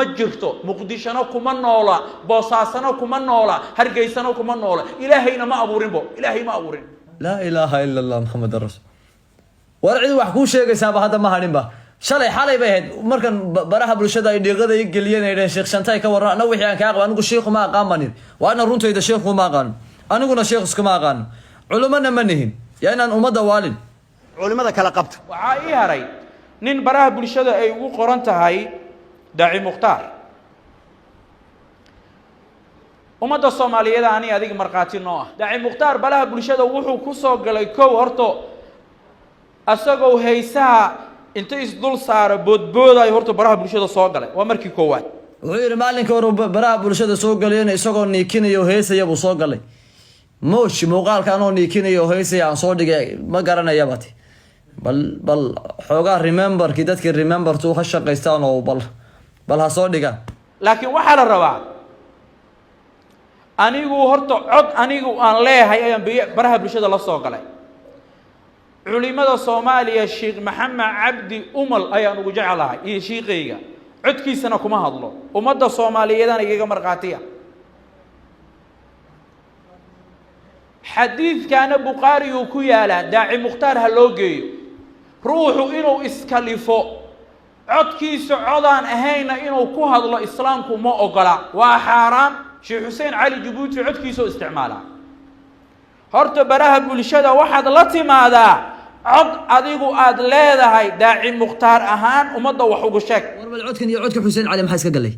ما جرتو مقدشنا كمان نولا بوساسنا كمان نولا هرجيسنا كمان نولا إلهينا ما أبورين بو إلهي ما أبورين لا إله إلا الله محمد الرسول warcid wax ku sheegaysaaba hadda ma hadhinba shalay xalay bay ahayd markan baraha bulshada ay dhiiqada ay geliyeen sheekh Shantay ka warana wixii aan ka aqbaan anigu sheekhu ma aqaanin waana runtayda sheekhu ma aqaan aniguna sheekhu iska ma aqaan culimana ma nihin yaa inaan umada waalin culimada kala qabta waxa ii haray nin baraha bulshada ay ugu qoran tahay daaci mukhtaar umada Soomaaliyeed ani adiga marqaati noo ah daaci mukhtaar baraha bulshada wuxuu ku soo galay koow horto asagoo haysaha inta isdul saara boodbooday horta baraha bulshada soo galay waa markii koowaad wuxuu yiri maalinka hore baraha bulshada soo galayna isagoo niikinayo heesaya buu soo galay moosh muuqaalka anoo niikinayo heesaya aan soo dhigay ma garanaya bati bal xoogaa remember ki dadkii remember tuu ka shaqeystaan oo bal ha soo dhiga laakiin waxa la rabaa anigu horta cod anigu aan leeyahay ayaan baraha bulshada la soo galay culimada Soomaaliya Sheekh Maxamed Cabdi Umal ayaan ugu jecelahay iyo sheekayga codkiisana kuma hadlo umada Soomaaliyeed iyaga marqaatiya xadiidkana Bukhari uu ku yaala daaci mukhtaar ha loo geeyo ruuxu inuu iskalifo codkiisa codaan ahayna inuu ku hadlo islaamku ma ogola waa xaraam Sheekh Hussein Ali Jabuuti codkiisa isticmaala horta baraha bulshada waxaad la timaadaa cod adigu aad leedahay daaci mukhtaar ahaan umada wax ugu sheeg warbal codkan iyo codka Hussein Ali maxay iska galay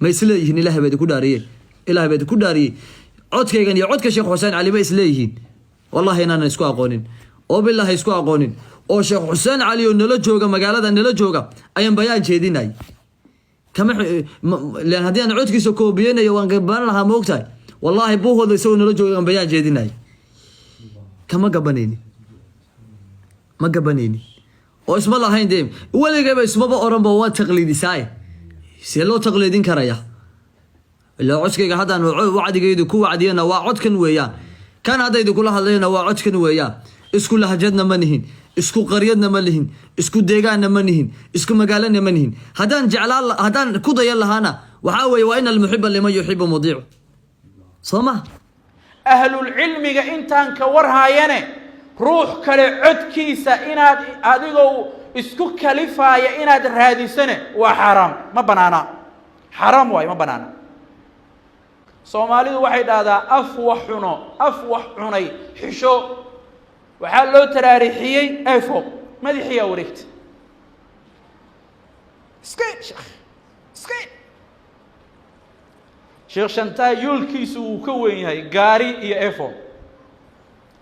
ma isleeyihiin ilaahay baad ku dhaariyay codkaygan iyo codka Sheekh Hussein Ali ma isleeyihiin wallahi inaan isku aqoonin oo billahi isku aqoonin oo Sheekh Hussein Ali oo nala jooga magaalada nala jooga ayaan bayaan jeedinay kama laan hadii aan codkiisa koobiyeenayo waan gaban lahaa moogtahay wallahi buuhooda isoo nala jooga bayaan jeedinay kama gabanayni oo isma lahayn deem waligeeba ismaba oranba waa taqliidisay si loo taqliidin karaya ila codkayga hadaan wacdigeedu ku wacdiyana waa codkan weeyaan kan hadaydu kula hadlayna waa codkan weeyaan isku lahjadna ma nihin isku qariyadna ma lihin isku deegaanna ma nihin isku magaalana ma nihin hadaan ku dayan lahaana waxa weey waa inal muhibba liman yuhibbu mudii'u soma ahlul ilmiga intaan ka warhaayane ruux kale codkiisa inaad adigoo isku kalifaaya inaad raadisane waa xaraam ma banaana xaraam way ma banaana Soomaalidu waxay dhahdaa af wax cunay xisho waxa loo taraarixiyay afo madaxiya wareegta skate Sheekh Shantay yulkiisu uu ka weyn yahay gaari iyo afo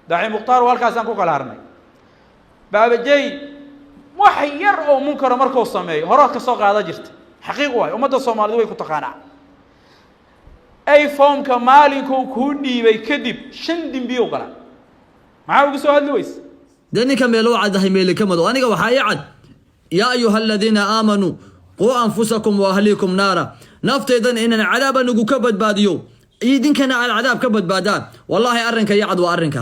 daaci mukhtaar walkaas aan ku kala harnay baabajay wax yar oo munkar markuu sameeyo horood ka soo qaada jirta xaqiiq waay umada Soomaalidu way ku taqaanaa iPhone ka maalinku ku dhiibay kadib 5 dimbiyo gala maxaa ugu soo hadli weys daninka meel oo cadahay meel kamado aniga waxa ay cad ya ayuha alladina aamanu qu anfusakum wa ahlikum nara naftaydan inaan cadaaban ugu ka badbaadiyo idinkana aan cadaab ka badbaadaan wallahi arrinka yacad waa arrinka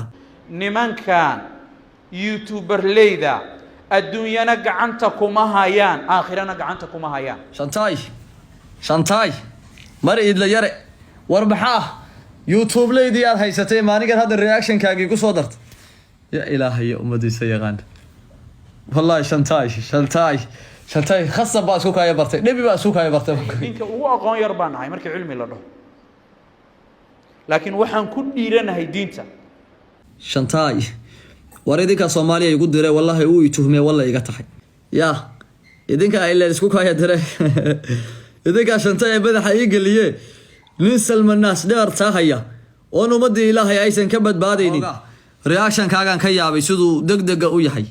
nimankan youtuber leeda adduunyana gacanta kuma hayaan aakhirana gacanta kuma hayaan Shantay mar idla yare warbaxa YouTube leedii aad haysatay maanigan hadda reaction kaagi ku soo dartay ya ilaahay ummadiisa yaqaan wallahi Shantay khasab baa isku kaaya bartay dhibi baa isku kaaya bartay inka ugu aqoon yar baan ahay markii cilmi la dhaho laakiin waxaan ku dhiiranahay diinta Shantay wareedinka Soomaaliya igu diray wallahi uu ituhmay wallahi iga tahay ya idinka ay la isku kaaya diray idinka Shantay madaxa ii galiyay nin Salman Nas dheer taahaya oo ummadii Ilaahay aysan ka badbaadaynin reaction kaagan ka yaabay sidoo degdega u yahay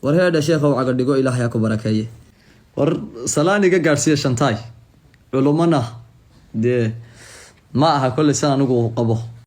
war heeda sheekha waxa dhigo Ilaahay ku barakeeye war salaaniga gaarsiya Shantay culumana de ma aha kulli san anigu qabo